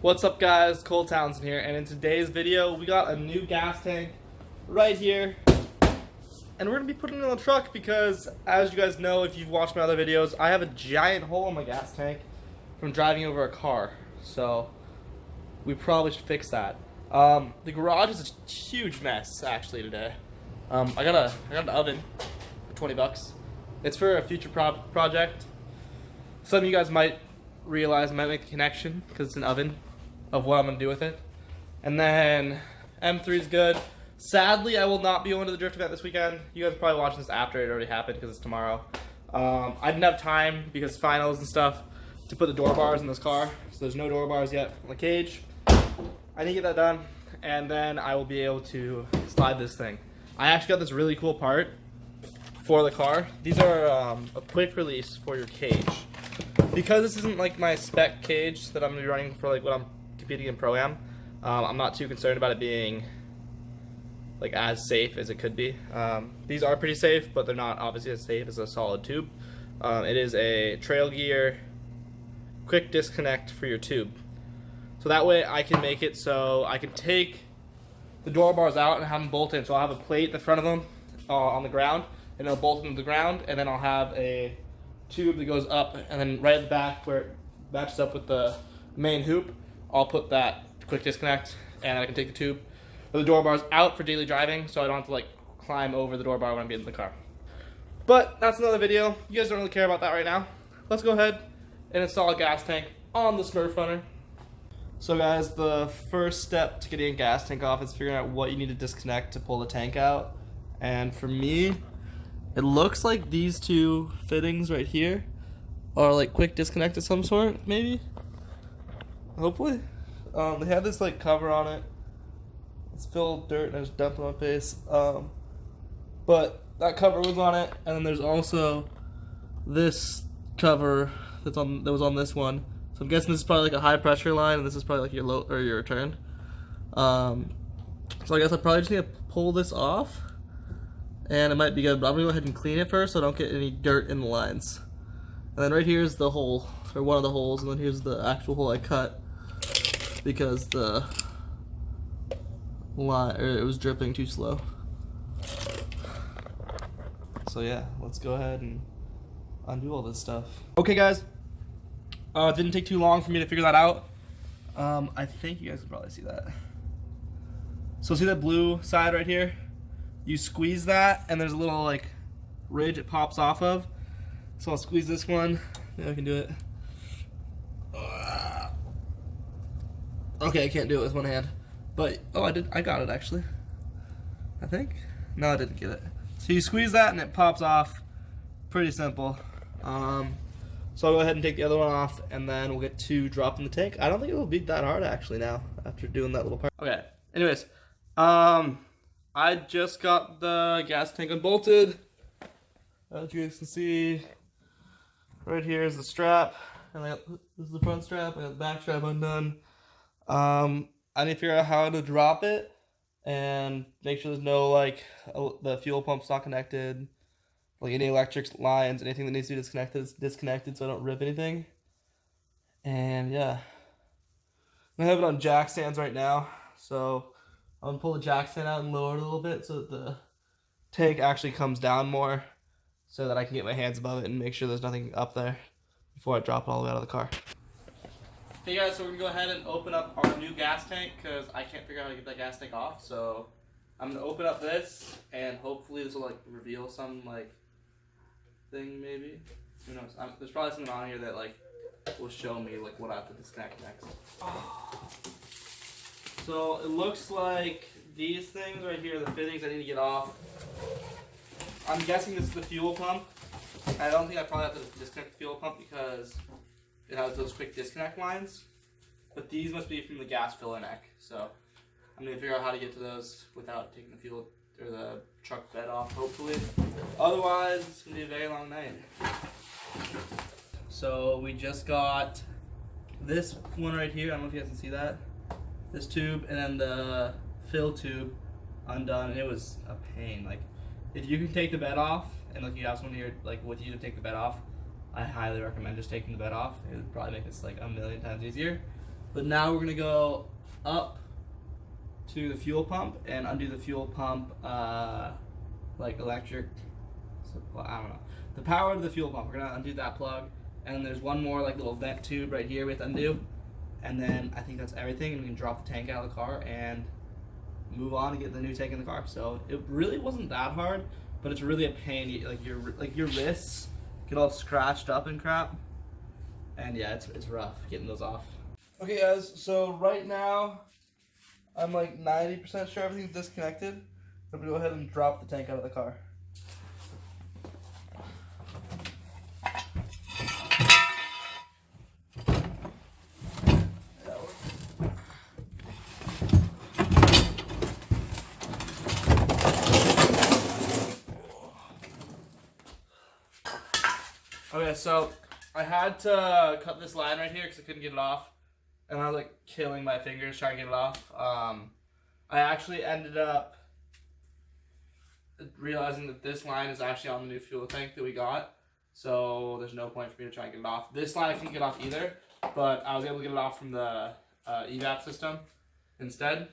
What's up guys, Cole Townsend here, and in today's video we got a new gas tank right here, and we're going to be putting it in the truck because, as you guys know if you've watched my other videos, I have a giant hole in my gas tank from driving over a car, so we probably should fix that. The garage is a huge mess actually today. I got an oven for 20 bucks. It's for a future project. Some of you guys might realize, might make the connection because it's an oven of what I'm going to do with it. And then M3 is good. Sadly, I will not be going to the drift event this weekend. You guys are probably watching this after it already happened because it's tomorrow. I didn't have time because finals and stuff to put the door bars in this car. So there's no door bars yet on the cage. I need to get that done, and then I will be able to slide this thing. I actually got this really cool part for the car. These are a quick release for your cage. Because this isn't like my spec cage that I'm going to be running for like when I'm competing in Pro-Am, I'm not too concerned about it being like as safe as it could be. These are pretty safe, but they're not obviously as safe as a solid tube. It is a trail gear quick disconnect for your tube. So that way I can make it so I can take the door bars out and have them bolted in. So I'll have a plate at the front of them on the ground, and it'll bolt them to the ground, and then I'll have a tube that goes up, and then right at the back where it matches up with the main hoop, I'll put that quick disconnect, and I can take the tube or the door bars out for daily driving, so I don't have to like climb over the door bar when I'm getting in the car. But that's another video. You guys don't really care about that right now. Let's go ahead and install a gas tank on the Smurf runner. So guys, the first step to getting a gas tank off is figuring out what you need to disconnect to pull the tank out. And for me, it looks like these two fittings right here are like quick disconnect of some sort, maybe? Hopefully. They have this like cover on it. It's filled with dirt and I just dumped it on my face. But that cover was on it, and then there's also this cover that was on this one. So I'm guessing this is probably like a high pressure line, and this is probably like your low or your return. So I guess I probably just need to pull this off, and it might be good, but I'm gonna go ahead and clean it first so I don't get any dirt in the lines. And then right here is the hole, or one of the holes, and then here's the actual hole I cut because the line, or it was dripping too slow. So yeah, let's go ahead and undo all this stuff. Okay guys, it didn't take too long for me to figure that out. I think you guys can probably see that. So see that blue side right here? You squeeze that, and there's a little like ridge it pops off of. So I'll squeeze this one. Maybe I can do it. Okay, I can't do it with one hand. But, oh, I got it actually. I think. No, I didn't get it. So you squeeze that and it pops off. Pretty simple. So I'll go ahead and take the other one off, and then we'll get to dropping the tank. I don't think it will be that hard actually now after doing that little part. Okay, anyways. I just got the gas tank unbolted. As you guys can see, right here is the strap, and this is the front strap. I got the back strap undone. I need to figure out how to drop it and make sure there's no like the fuel pump's not connected, like any electric lines, anything that needs to be disconnected is disconnected so I don't rip anything. And yeah, I have it on jack stands right now, so I'm gonna pull the jack stand out and lower it a little bit so that the tank actually comes down more, so that I can get my hands above it and make sure there's nothing up there before I drop it all the way out of the car. Hey guys, so we're gonna go ahead and open up our new gas tank because I can't figure out how to get that gas tank off. So I'm gonna open up this, and hopefully this will like reveal some like thing maybe. Who knows? There's probably something on here that like will show me like what I have to disconnect next. So it looks like these things right here are the fittings I need to get off. I'm guessing this is the fuel pump. I don't think I probably have to disconnect the fuel pump because it has those quick disconnect lines. But these must be from the gas filler neck. So I'm going to figure out how to get to those without taking the fuel or the truck bed off, hopefully. Otherwise, it's going to be a very long night. So we just got this one right here. I don't know if you guys can see that. This tube, and then the fill tube undone, and it was a pain. Like, if you can take the bed off, and like you have someone here like with you to take the bed off, I highly recommend just taking the bed off. It would probably make this like a million times easier. But now we're gonna go up to the fuel pump and undo the fuel pump, like electric. So, well, I don't know. The power to the fuel pump. We're gonna undo that plug, and there's one more like little vent tube right here we have to undo, and then I think that's everything. And we can drop the tank out of the car and move on and get the new tank in the car. So it really wasn't that hard, but it's really a pain. Like your wrists get all scratched up and crap, and yeah, it's rough getting those off. Okay, guys. So right now, I'm like 90% sure everything's disconnected. I'm gonna go ahead and drop the tank out of the car. Okay, so I had to cut this line right here because I couldn't get it off, and I was like killing my fingers trying to get it off. I actually ended up realizing that this line is actually on the new fuel tank that we got, so there's no point for me to try and get it off. This line I couldn't get off either, but I was able to get it off from the evap system instead.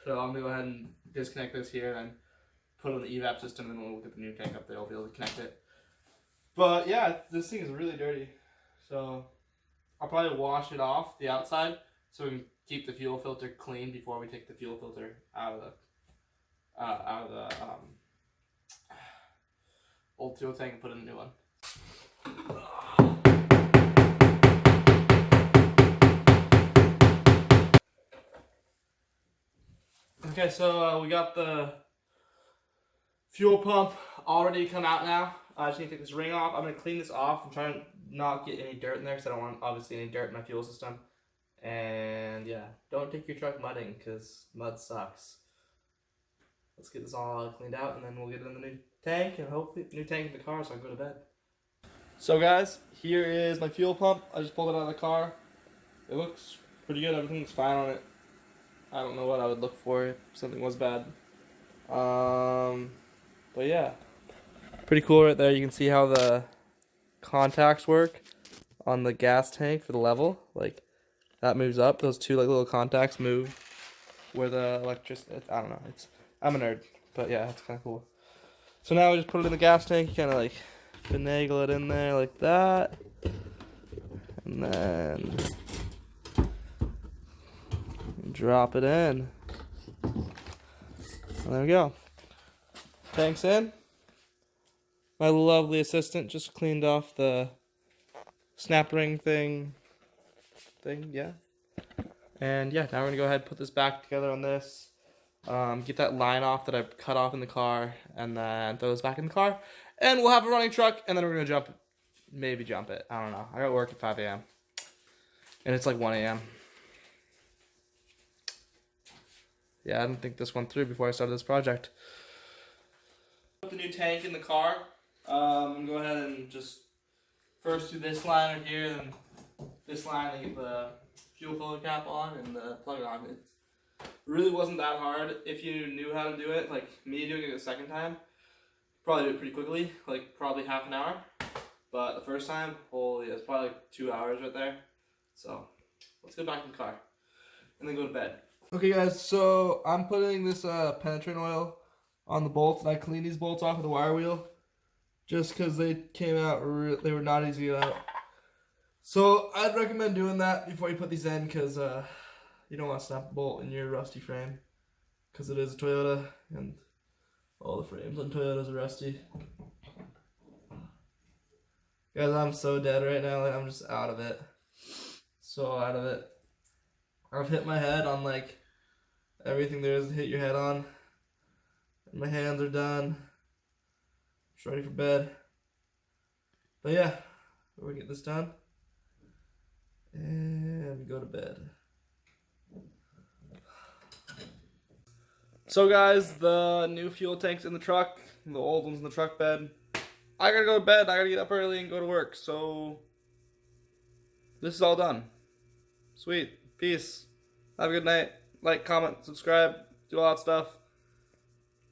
So I'm gonna go ahead and disconnect this here and put it on the evap system, and then we'll get the new tank up there. I'll be able to connect it. But yeah, this thing is really dirty, so I'll probably wash it off the outside so we can keep the fuel filter clean before we take the fuel filter out of the old fuel tank and put in a new one. Okay, so we got the fuel pump already come out now. I just need to take this ring off. I'm going to clean this off. I'm trying to not get any dirt in there because I don't want, obviously, any dirt in my fuel system. And yeah, don't take your truck mudding because mud sucks. Let's get this all cleaned out and then we'll get it in the new tank and hopefully new tank in the car so I can go to bed. So guys, here is my fuel pump. I just pulled it out of the car. It looks pretty good. Everything looks fine on it. I don't know what I would look for if something was bad. But yeah, pretty cool right there. You can see how the contacts work on the gas tank for the level. Like that moves up. Those two like little contacts move where the electricity. I don't know. I'm a nerd, but yeah, it's kind of cool. So now we just put it in the gas tank. You kind of like finagle it in there like that, and then drop it in. And there we go. Tank's in. My lovely assistant just cleaned off the snap ring thing, yeah. And yeah, now we're gonna go ahead and put this back together on this. Get that line off that I cut off in the car, and then throw this back in the car. And we'll have a running truck, and then we're gonna jump it. I don't know. I got work at 5 a.m. And it's like 1 a.m. Yeah, I didn't think this went through before I started this project. Put the new tank in the car. I'm gonna go ahead and just first do this line right here, then this line and get the fuel filter cap on and the plug on. It really wasn't that hard if you knew how to do it. Like me doing it the second time, probably do it pretty quickly, like probably half an hour. But the first time, holy, it's probably like 2 hours right there. So let's go back in the car and then go to bed. Okay guys, so I'm putting this penetrating oil on the bolts, and I cleaned these bolts off with the wire wheel just because they came out, they were not easy to get out. So I'd recommend doing that before you put these in because you don't want to snap a bolt in your rusty frame because it is a Toyota and all the frames on Toyotas are rusty. Guys, I'm so dead right now, like I'm just out of it. So out of it. I've hit my head on like everything there is to hit your head on. And my hands are done. Just ready for bed. But yeah, we're gonna get this done. And go to bed. So guys, the new fuel tank's in the truck. The old one's in the truck bed. I gotta go to bed. I gotta get up early and go to work. So this is all done. Sweet. Peace. Have a good night. Like, comment, subscribe, do all that stuff.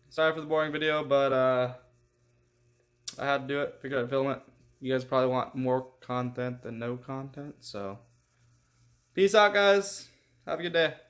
Sorry for the boring video, but I had to do it. Figured I'd film it. You guys probably want more content than no content, so peace out, guys. Have a good day.